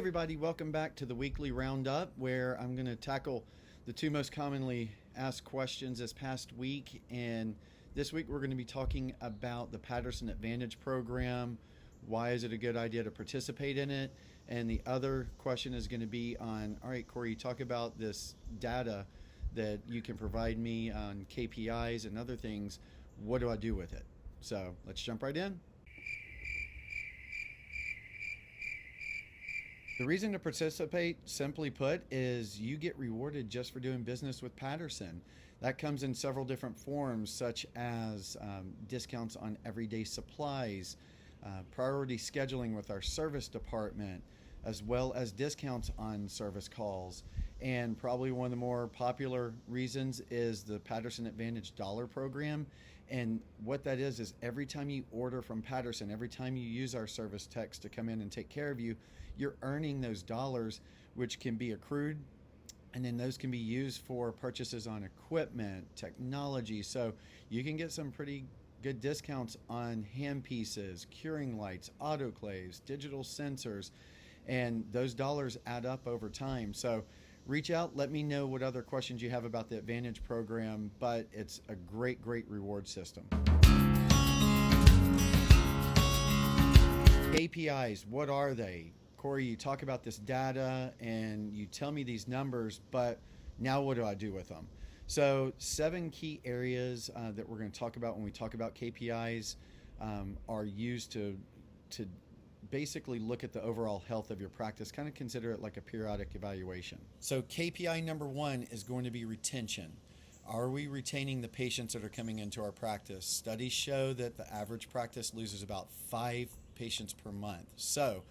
everybody, welcome back to the weekly Roundup, where I'm going to tackle the two most commonly asked questions this past week. And this week we're going to be talking about the Patterson Advantage program. Why is it a good idea to participate in it? And the other question is going to be on, all right, Corey, talk about this data that you can provide me on KPIs and other things. What do I do with it? So let's jump right in. The reason to participate, simply put, is you get rewarded just for doing business with Patterson. That comes in several different forms, such as discounts on everyday supplies, priority scheduling with our service department, as well as discounts on service calls. And probably one of the more popular reasons is the Patterson Advantage Dollar Program. And what that is every time you order from Patterson, every time you use our service techs to come in and take care of you, you're earning those dollars, which can be accrued, and then those can be used for purchases on equipment, technology. So you can get some pretty good discounts on handpieces, curing lights, autoclaves, digital sensors, and those dollars add up over time. So reach out, let me know what other questions you have about the Advantage program, but it's a great reward system. KPIs, what are they? Corey, you talk about this data and you tell me these numbers, but now what do I do with them? So 7 key areas that we're going to talk about when we talk about KPIs are used to basically look at the overall health of your practice, kind of consider it like a periodic evaluation. So KPI number 1 is going to be retention. Are we retaining the patients that are coming into our practice? Studies show that the average practice loses about 5 patients per month. So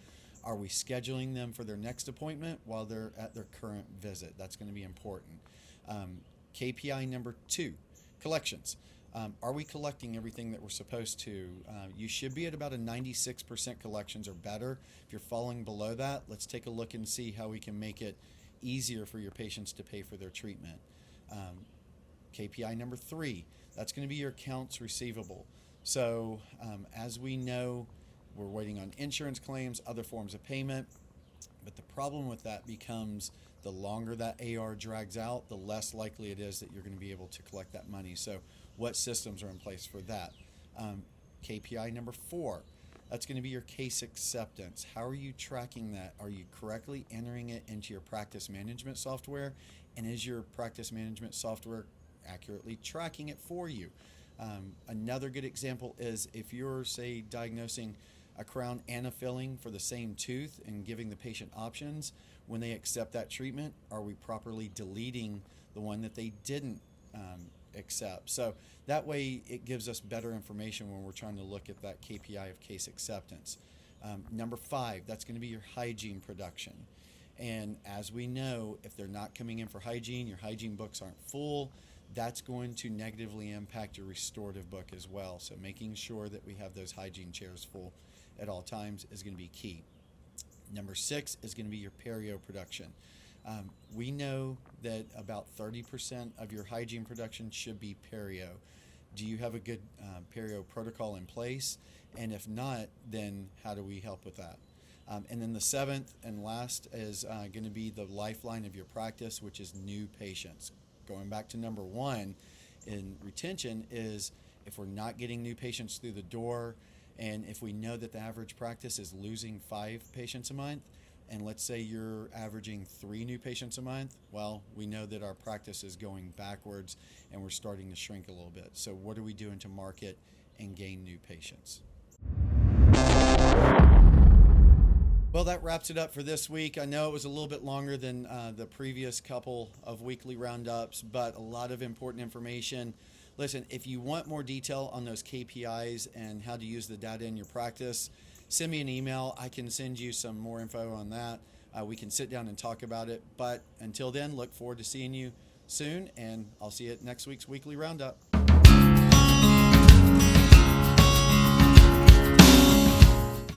are we scheduling them for their next appointment while they're at their current visit? That's going to be important. KPI number 2, collections. Are we collecting everything that we're supposed to? You should be at about a 96% collections or better. If you're falling below that, let's take a look and see how we can make it easier for your patients to pay for their treatment. KPI number 3, that's going to be your accounts receivable. So as we know, we're waiting on insurance claims, other forms of payment, but the problem with that becomes the longer that AR drags out, the less likely it is that you're going to be able to collect that money. So what systems are in place for that? KPI number 4, that's going to be your case acceptance. How are you tracking that? Are you correctly entering it into your practice management software? And is your practice management software accurately tracking it for you? Another good example is if you're, say, diagnosing a crown and a filling for the same tooth and giving the patient options, when they accept that treatment, are we properly deleting the one that they didn't accept? So that way it gives us better information when we're trying to look at that KPI of case acceptance. Number 5, that's going to be your hygiene production. And as we know, if they're not coming in for hygiene, your hygiene books aren't full, that's going to negatively impact your restorative book as well. So making sure that we have those hygiene chairs full at all times is going to be key. Number 6 is going to be your perio production. We know that about 30% of your hygiene production should be perio. Do you have a good perio protocol in place? And if not, then how do we help with that? And then the 7th and last is going to be the lifeline of your practice, which is new patients. Going back to number 1 in retention is if we're not getting new patients through the door, and if we know that the average practice is losing 5 patients a month, and let's say you're averaging 3 new patients a month, well, we know that our practice is going backwards and we're starting to shrink a little bit. So what are we doing to market and gain new patients? Well, that wraps it up for this week. I know it was a little bit longer than the previous couple of weekly roundups, but a lot of important information. Listen, if you want more detail on those KPIs and how to use the data in your practice, send me an email. I can send you some more info on that. We can sit down and talk about it. But until then, look forward to seeing you soon, and I'll see you at next week's weekly roundup.